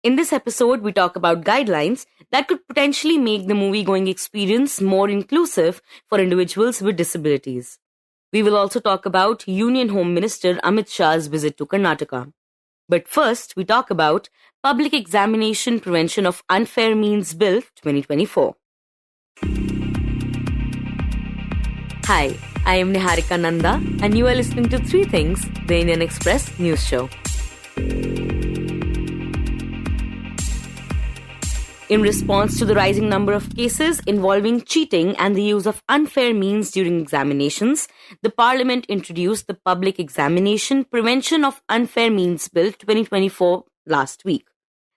In this episode, we talk about guidelines that could potentially make the movie-going experience more inclusive for individuals with disabilities. We will also talk about Union Home Minister Amit Shah's visit to Karnataka. But first, we talk about Public Examination Prevention of Unfair Means Bill 2024. Hi, I am Niharika Nanda, and you are listening to Three Things, the Indian Express news show. In response to the rising number of cases involving cheating and the use of unfair means during examinations, the Parliament introduced the Public Examination Prevention of Unfair Means Bill 2024 last week.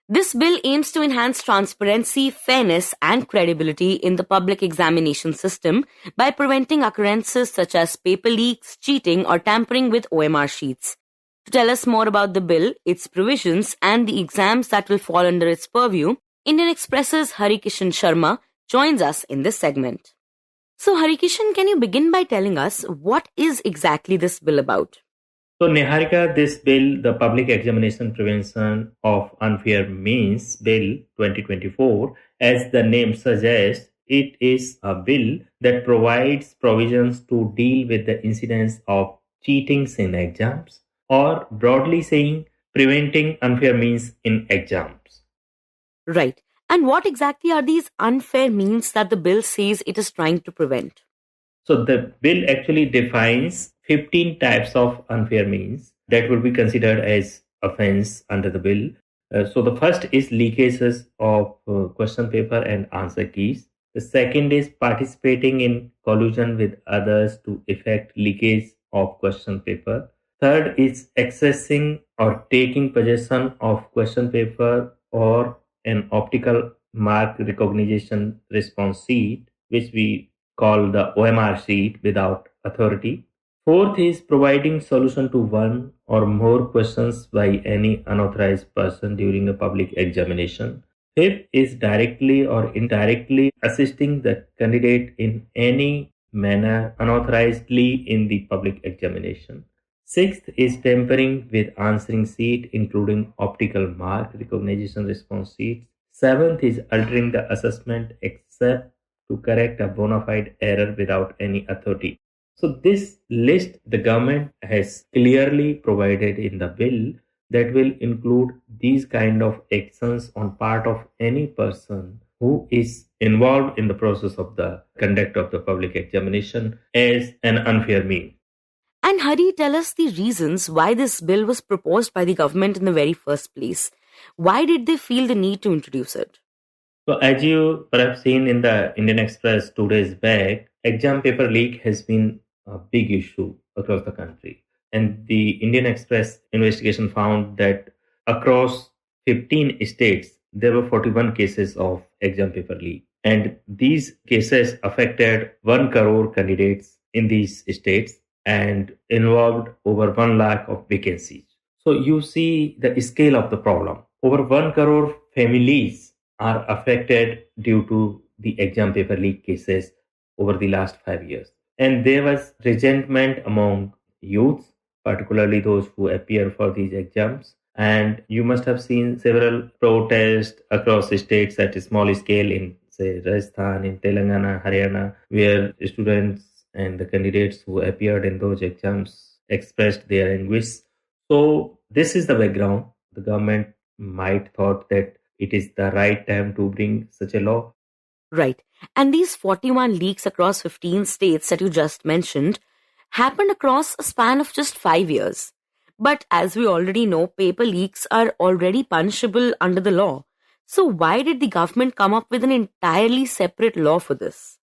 This bill aims to enhance transparency, fairness, and credibility in the public examination system by preventing occurrences such as paper leaks, cheating, or tampering with OMR sheets. To tell us more about the bill, its provisions, and the exams that will fall under its purview, Indian Express's Harikishan Sharma joins us in this segment. So, Harikishan, can you begin by telling us what is exactly this bill about? So, Niharika, this bill, the Public Examination Prevention of Unfair Means Bill 2024, as the name suggests, it is a bill that provides provisions to deal with the incidence of cheatings in exams, or broadly saying, preventing unfair means in exams. Right. And what exactly are these unfair means that the bill says it is trying to prevent? So the bill actually defines 15 types of unfair means that will be considered as offense under the bill. So the first is leakages of question paper and answer keys. The second is participating in collusion with others to effect leakage of question paper. Third is accessing or taking possession of question paper or an optical mark recognition response sheet, which we call the OMR sheet, without authority. Fourth is providing solution to one or more questions by any unauthorized person during a public examination. Fifth is directly or indirectly assisting the candidate in any manner unauthorizedly in the public examination. Sixth is tampering with answering sheet, including optical mark recognition response sheets. Seventh is altering the assessment except to correct a bona fide error without any authority. So this list the government has clearly provided in the bill that will include these kind of actions on part of any person who is involved in the process of the conduct of the public examination as an unfair means. And Hari, tell us the reasons why this bill was proposed by the government in the very first place. Why did they feel the need to introduce it? So as you perhaps seen in the Indian Express 2 days back, exam paper leak has been a big issue across the country. And the Indian Express investigation found that across 15 states, there were 41 cases of exam paper leak. And these cases affected 1 crore candidates in these states and involved over 1 lakh of vacancies. So you see the scale of the problem. Over 1 crore families are affected due to the exam paper leak cases over the last 5 years. And there was resentment among youths, particularly those who appear for these exams. And you must have seen several protests across the states at a small scale in, say, Rajasthan, in Telangana, Haryana, where students and the candidates who appeared in those exams expressed their anguish. So this is the background. The government might thought that it is the right time to bring such a law. Right. And these 41 leaks across 15 states that you just mentioned happened across a span of just 5 years. But as we already know, paper leaks are already punishable under the law. So why did the government come up with an entirely separate law for this?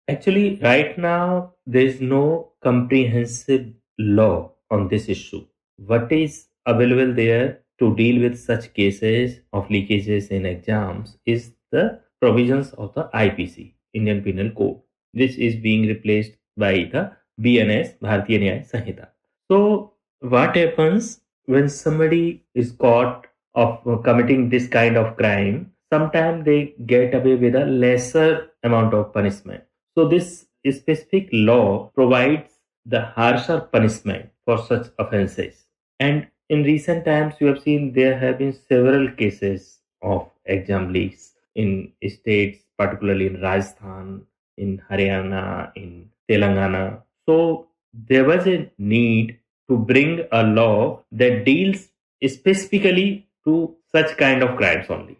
Actually, right now, there is no comprehensive law on this issue. What is available there to deal with such cases of leakages in exams is the provisions of the IPC, Indian Penal Code, which is being replaced by the BNS, Bharatiya Nyaya Sanhita. So, what happens when somebody is caught of committing this kind of crime? Sometimes they get away with a lesser amount of punishment. So this specific law provides the harsher punishment for such offences. And in recent times, you have seen there have been several cases of exam leaks in states, particularly in Rajasthan, in Haryana, in Telangana. So there was a need to bring a law that deals specifically to such kind of crimes only.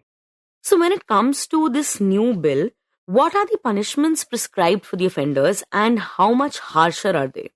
So, when it comes to this new bill, what are the punishments prescribed for the offenders and how much harsher are they?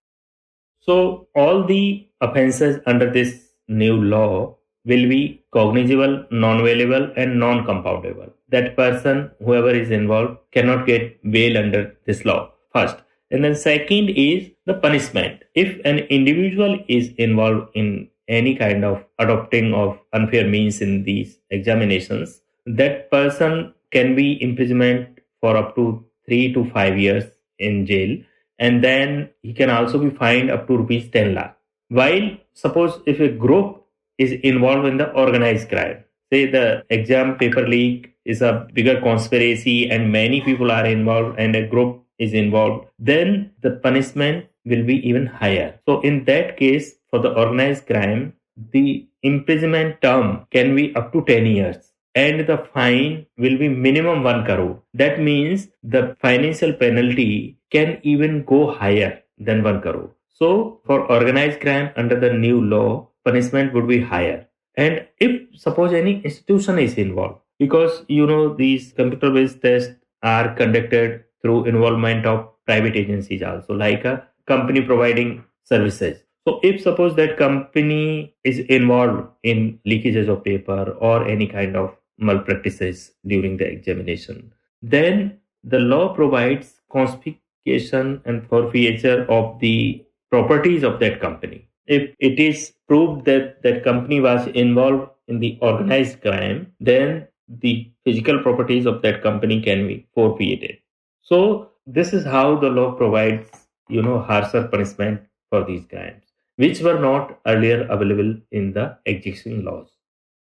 So all the offences under this new law will be cognizable, non-bailable and non-compoundable. That person, whoever is involved, cannot get bail under this law, first. And then second is the punishment. If an individual is involved in any kind of adopting of unfair means in these examinations, that person can be imprisonment for up to 3 to 5 years in jail, and then he can also be fined up to rupees 10 lakh. While suppose if a group is involved in the organized crime, say the exam paper leak is a bigger conspiracy and many people are involved and a group is involved, then the punishment will be even higher. So in that case, for the organized crime, the imprisonment term can be up to 10 years and the fine will be minimum 1 crore. That means the financial penalty can even go higher than 1 crore. So for organized crime under the new law, punishment would be higher. And if suppose any institution is involved, because these computer based tests are conducted through involvement of private agencies also, like a company providing services. So if suppose that company is involved in leakages of paper or any kind of malpractices during the examination, then the law provides confiscation and forfeiture of the properties of that company. If it is proved that that company was involved in the organized crime, then the physical properties of that company can be forfeited. So this is how the law provides, harsher punishment for these crimes, which were not earlier available in the existing laws.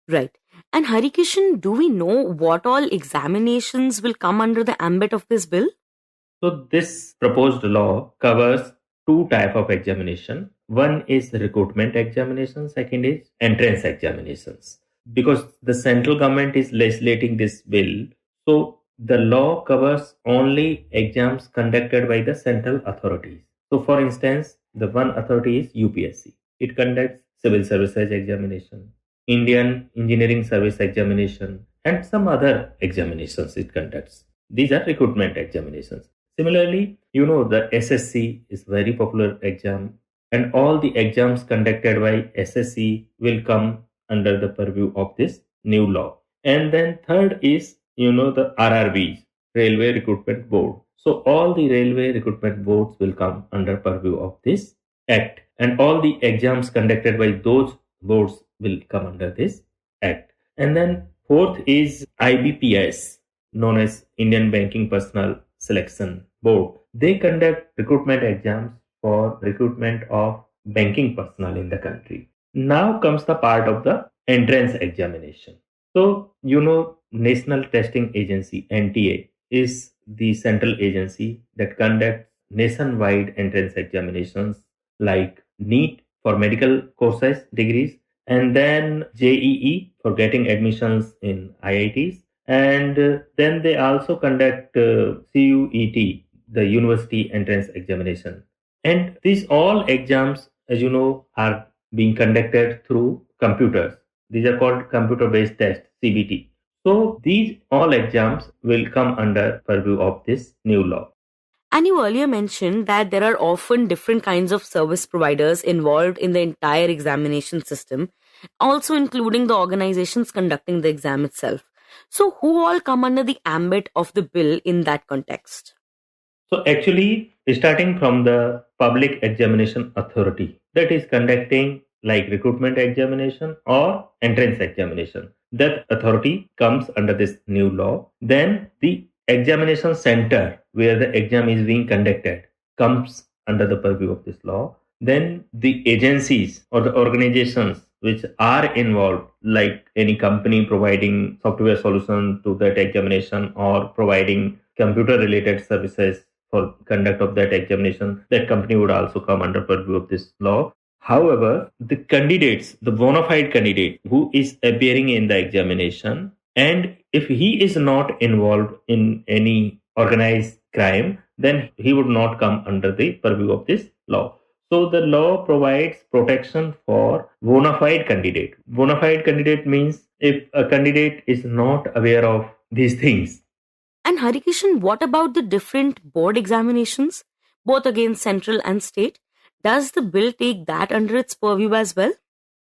Right. And Harikishan, do we know what all examinations will come under the ambit of this bill? So this proposed law covers two type of examination. One is recruitment examination, second is entrance examinations. Because the central government is legislating this bill, so the law covers only exams conducted by the central authorities. So for instance, the one authority is UPSC. It conducts civil services examination, Indian engineering service examination, and some other examinations it conducts. These are recruitment examinations. Similarly, the SSC is very popular exam, and all the exams conducted by SSC will come under the purview of this new law. And then third is, the RRBs, Railway Recruitment Board. So all the railway recruitment boards will come under purview of this act, and all the exams conducted by those boards will come under this act. And then fourth is IBPS, known as Indian Banking Personnel Selection Board. They conduct recruitment exams for recruitment of banking personnel in the country. Now comes the part of the entrance examination. So, National Testing Agency, NTA, is the central agency that conducts nationwide entrance examinations like NEET for medical courses, degrees, and then JEE for getting admissions in IITs. And then they also conduct CUET, the University Entrance Examination. And these all exams, as you know, are being conducted through computers. These are called computer-based tests, CBT. So these all exams will come under purview of this new law. And you earlier mentioned that there are often different kinds of service providers involved in the entire examination system, also including the organizations conducting the exam itself. So, who all come under the ambit of the bill in that context? So, actually, starting from the Public Examination Authority that is conducting like recruitment examination or entrance examination, that authority comes under this new law. Then the examination center where the exam is being conducted comes under the purview of this law. Then the agencies or the organizations which are involved, like any company providing software solution to that examination or providing computer related services for conduct of that examination, that company would also come under purview of this law. However, the candidates, the bona fide candidate who is appearing in the examination And if he is not involved in any organized crime, then he would not come under the purview of this law. So the law provides protection for bona fide candidate. Bona fide candidate means if a candidate is not aware of these things. And Harikishan, what about the different board examinations, both against central and state? Does the bill take that under its purview as well?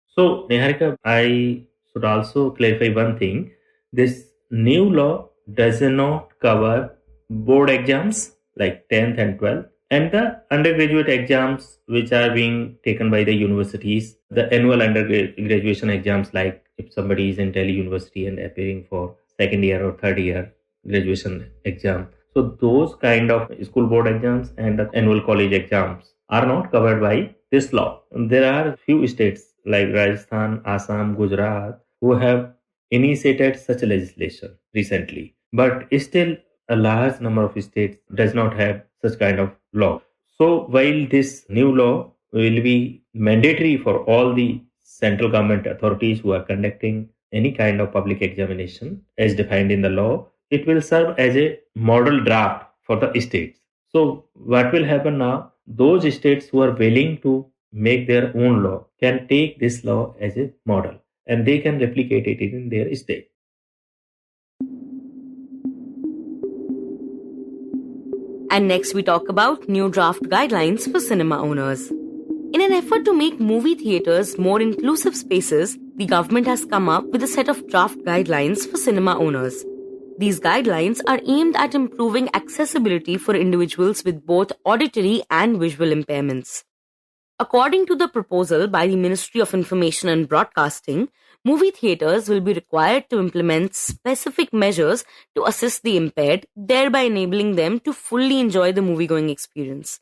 So, Niharika, I should also clarify one thing. This new law does not cover board exams like 10th and 12th and the undergraduate exams which are being taken by the universities, the annual undergraduation exams like if somebody is in Delhi University and appearing for second year or third year graduation exam. So those kind of school board exams and the annual college exams are not covered by this law. There are few states like Rajasthan, Assam, Gujarat who have initiated such legislation recently. But still a large number of states does not have such kind of law. So while this new law will be mandatory for all the central government authorities who are conducting any kind of public examination as defined in the law, it will serve as a model draft for the states. So what will happen now? Those states who are willing to make their own law can take this law as a model and they can replicate it in their state. And next, we talk about new draft guidelines for cinema owners. In an effort to make movie theaters more inclusive spaces, the government has come up with a set of draft guidelines for cinema owners. These guidelines are aimed at improving accessibility for individuals with both auditory and visual impairments. According to the proposal by the Ministry of Information and Broadcasting, movie theaters will be required to implement specific measures to assist the impaired, thereby enabling them to fully enjoy the movie-going experience.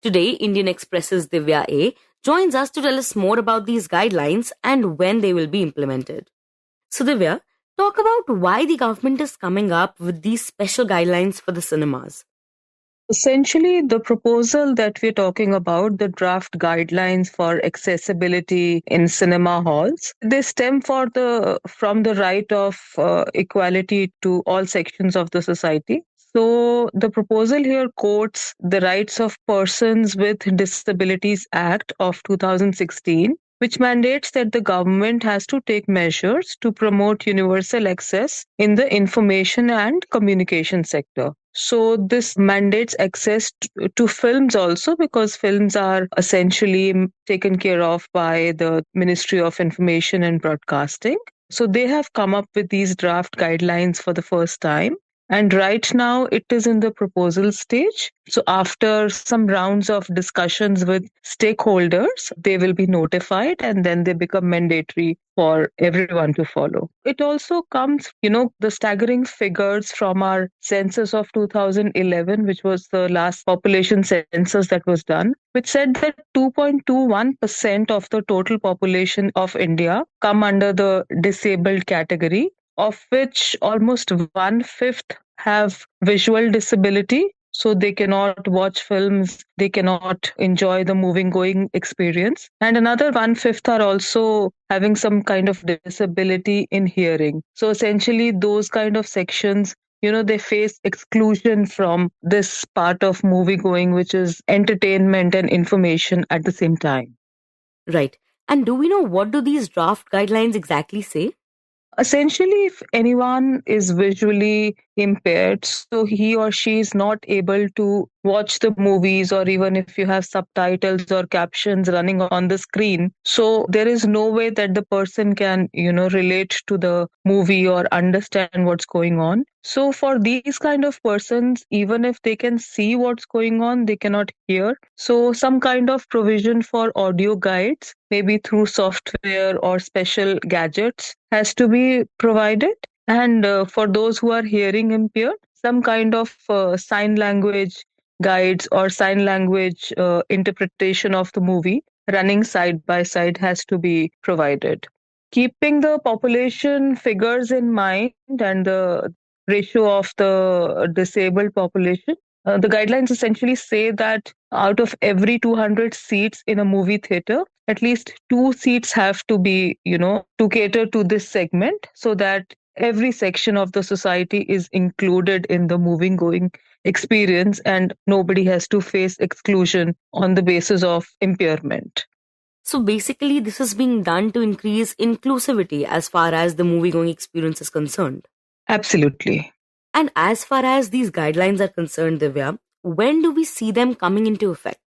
Today, Indian Express's Divya A joins us to tell us more about these guidelines and when they will be implemented. So Divya, talk about why the government is coming up with these special guidelines for the cinemas. Essentially, the proposal that we're talking about, the draft guidelines for accessibility in cinema halls, they stem from the right of equality to all sections of the society. So the proposal here quotes the Rights of Persons with Disabilities Act of 2016, which mandates that the government has to take measures to promote universal access in the information and communication sector. So this mandates access to films also, because films are essentially taken care of by the Ministry of Information and Broadcasting. So they have come up with these draft guidelines for the first time. And right now it is in the proposal stage. So after some rounds of discussions with stakeholders, they will be notified and then they become mandatory for everyone to follow. It also comes, the staggering figures from our census of 2011, which was the last population census that was done, which said that 2.21% of the total population of India come under the disabled category, of which almost one-fifth have visual disability. So they cannot watch films, they cannot enjoy the moving going experience. And another one-fifth are also having some kind of disability in hearing. So essentially those kind of sections, they face exclusion from this part of movie going, which is entertainment and information at the same time. Right. And do we know what do these draft guidelines exactly say? Essentially, if anyone is visually impaired, so he or she is not able to watch the movies, or even if you have subtitles or captions running on the screen, so there is no way that the person can, relate to the movie or understand what's going on. So for these kind of persons, even if they can see what's going on, they cannot hear. So some kind of provision for audio guides, maybe through software or special gadgets, has to be provided. And for those who are hearing impaired, some kind of sign language guides or sign language interpretation of the movie running side by side has to be provided. Keeping the population figures in mind and the ratio of the disabled population, the guidelines essentially say that out of every 200 seats in a movie theater, at least 2 seats have to be, to cater to this segment, so that every section of the society is included in the moving going experience, and nobody has to face exclusion on the basis of impairment. So basically, this is being done to increase inclusivity as far as the movie going experience is concerned. Absolutely. And as far as these guidelines are concerned, Divya, when do we see them coming into effect?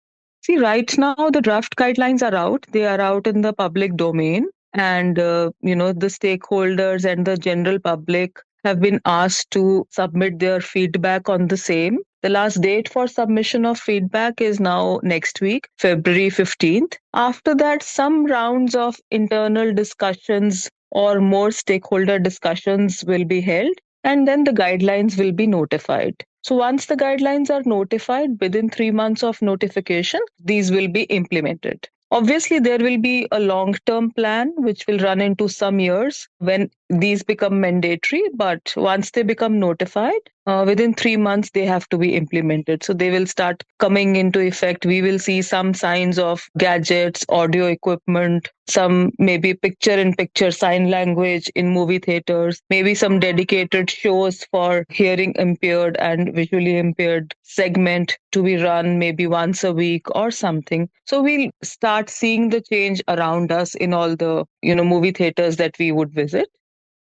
See, right now the draft guidelines are out. They are out in the public domain, and the stakeholders and the general public have been asked to submit their feedback on the same. The last date for submission of feedback is now next week, February 15th. After that, some rounds of internal discussions or more stakeholder discussions will be held, and then the guidelines will be notified. So once the guidelines are notified, within 3 months of notification, these will be implemented. Obviously, there will be a long term plan which will run into some years when these become mandatory. But once they become notified, within 3 months, they have to be implemented. So they will start coming into effect. We will see some signs of gadgets, audio equipment, some maybe picture in picture sign language in movie theaters, maybe some dedicated shows for hearing impaired and visually impaired segment to be run maybe once a week or something. So we'll start seeing the change around us in all the movie theaters that we would visit.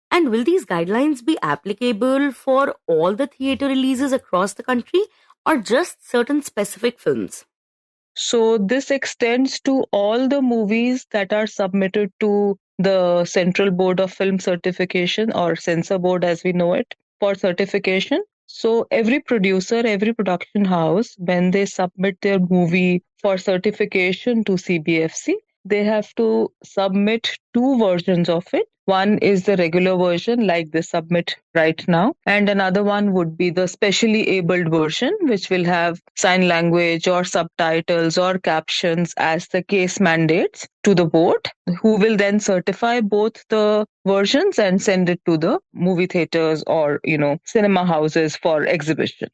And will these guidelines be applicable for all the theatre releases across the country or just certain specific films? So this extends to all the movies that are submitted to the Central Board of Film Certification, or Censor Board as we know it, for certification. So every producer, every production house, when they submit their movie for certification to CBFC, they have to submit two versions of it. One is the regular version, like they submit right now, and another one would be the specially abled version, which will have sign language or subtitles or captions as the case mandates to the board, who will then certify both the versions and send it to the movie theaters or cinema houses for exhibition.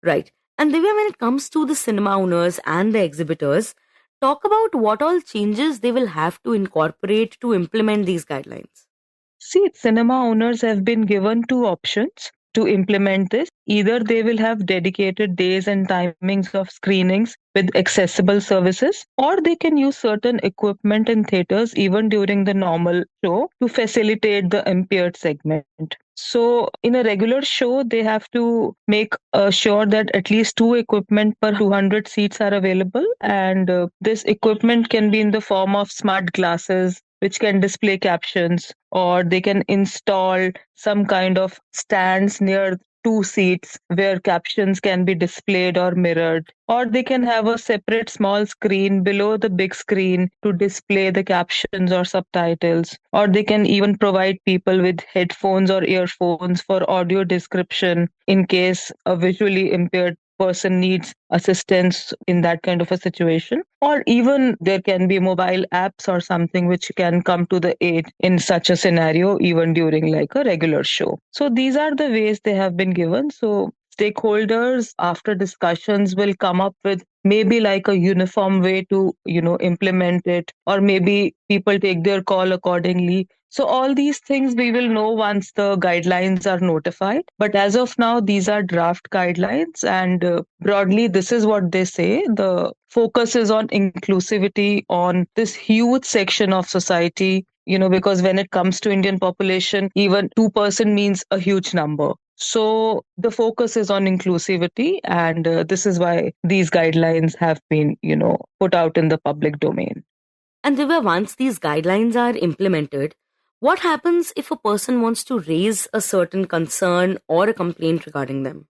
Right. And Divya, when it comes to the cinema owners and the exhibitors, talk about what all changes they will have to incorporate to implement these guidelines. See, cinema owners have been given two options to implement this. Either they will have dedicated days and timings of screenings with accessible services, or they can use certain equipment in theaters even during the normal show to facilitate the impaired segment. So, in a regular show, they have to make sure that at least two equipment per 200 seats are available, and this equipment can be in the form of smart glasses which can display captions, or they can install some kind of stands near two seats where captions can be displayed or mirrored, or they can have a separate small screen below the big screen to display the captions or subtitles, or they can even provide people with headphones or earphones for audio description in case a visually impaired person needs assistance in that kind of a situation. Or even there can be mobile apps or something which can come to the aid in such a scenario, even during like a regular show. So these are the ways they have been given. So stakeholders, after discussions, will come up with maybe like a uniform way to implement it, or maybe people take their call accordingly. So all these things we will know once the guidelines are notified. But as of now, these are draft guidelines, and broadly, this is what they say. The focus is on inclusivity on this huge section of society, because when it comes to Indian population, even 2% means a huge number. So the focus is on inclusivity, and this is why these guidelines have been, put out in the public domain. And Divya, once these guidelines are implemented, what happens if a person wants to raise a certain concern or a complaint regarding them?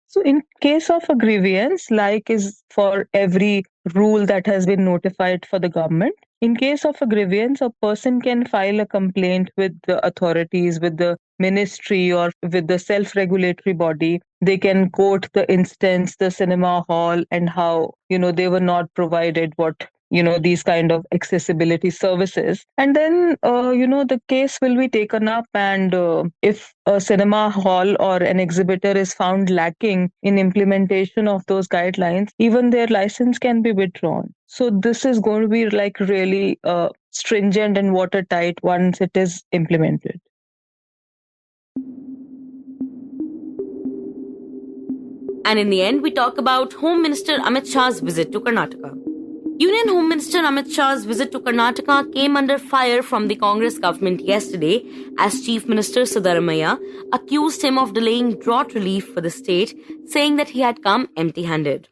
So, in case of a grievance, like is for every rule that has been notified for the government, in case of a grievance, a person can file a complaint with the authorities, with the ministry, or with the self regulatory body. They can quote the instance, the cinema hall, and how, they were not provided what these kind of accessibility services, and then the case will be taken up, and if a cinema hall or an exhibitor is found lacking in implementation of those guidelines, even their license can be withdrawn. So this is going to be like really stringent and watertight once it is implemented. And in the end, we talk about Home Minister Amit Shah's visit to Karnataka. Union Home Minister Amit Shah's visit to Karnataka came under fire from the Congress government yesterday as Chief Minister Siddaramaiah accused him of delaying drought relief for the state, saying that he had come empty-handed.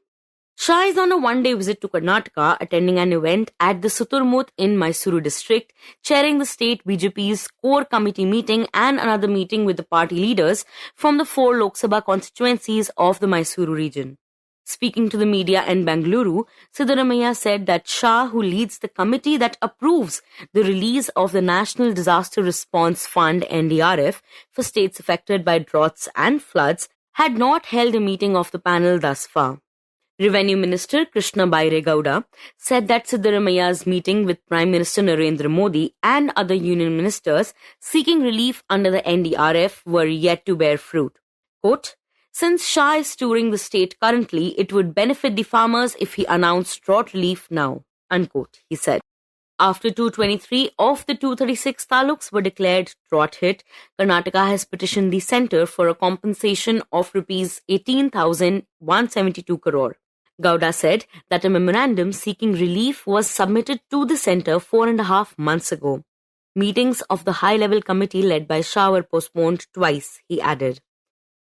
Shah is on a one-day visit to Karnataka, attending an event at the Suturmut in Mysuru district, chairing the state BJP's core committee meeting and another meeting with the party leaders from the 4 Lok Sabha constituencies of the Mysuru region. Speaking to the media in Bengaluru, Siddaramaiah said that Shah, who leads the committee that approves the release of the National Disaster Response Fund (NDRF) for states affected by droughts and floods, had not held a meeting of the panel thus far. Revenue Minister Krishna Bairegowda said that Siddaramaiah's meeting with Prime Minister Narendra Modi and other union ministers seeking relief under the NDRF were yet to bear fruit. Quote, "Since Shah is touring the state currently, it would benefit the farmers if he announced drought relief now," unquote, he said. After 223 of the 236 taluks were declared drought hit, Karnataka has petitioned the centre for a compensation of Rs 18,172 crore. Gowda said that a memorandum seeking relief was submitted to the centre 4.5 months ago. Meetings of the high-level committee led by Shah were postponed twice, he added.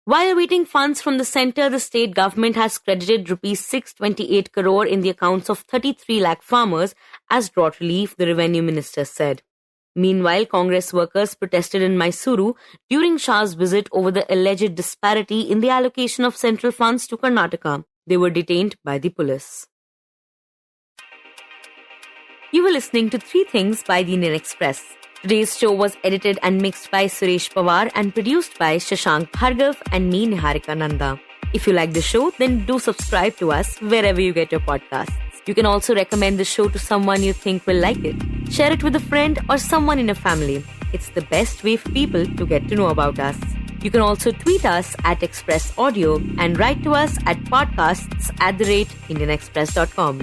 While awaiting funds from the centre, the state government has credited Rs 628 crore in the accounts of 33 lakh farmers as drought relief, the revenue minister said. Meanwhile, Congress workers protested in Mysuru during Shah's visit over the alleged disparity in the allocation of central funds to Karnataka. They were detained by the police. You were listening to 3 Things by the Indian Express. Today's show was edited and mixed by Suresh Pawar and produced by Shashank, Bhargava and me, Niharika, Nanda. If you like the show, then do subscribe to us wherever you get your podcasts. You can also recommend the show to someone you think will like it. Share it with a friend or someone in your family. It's the best way for people to get to know about us. You can also tweet us at Express Audio and write to us at podcasts@indianexpress.com.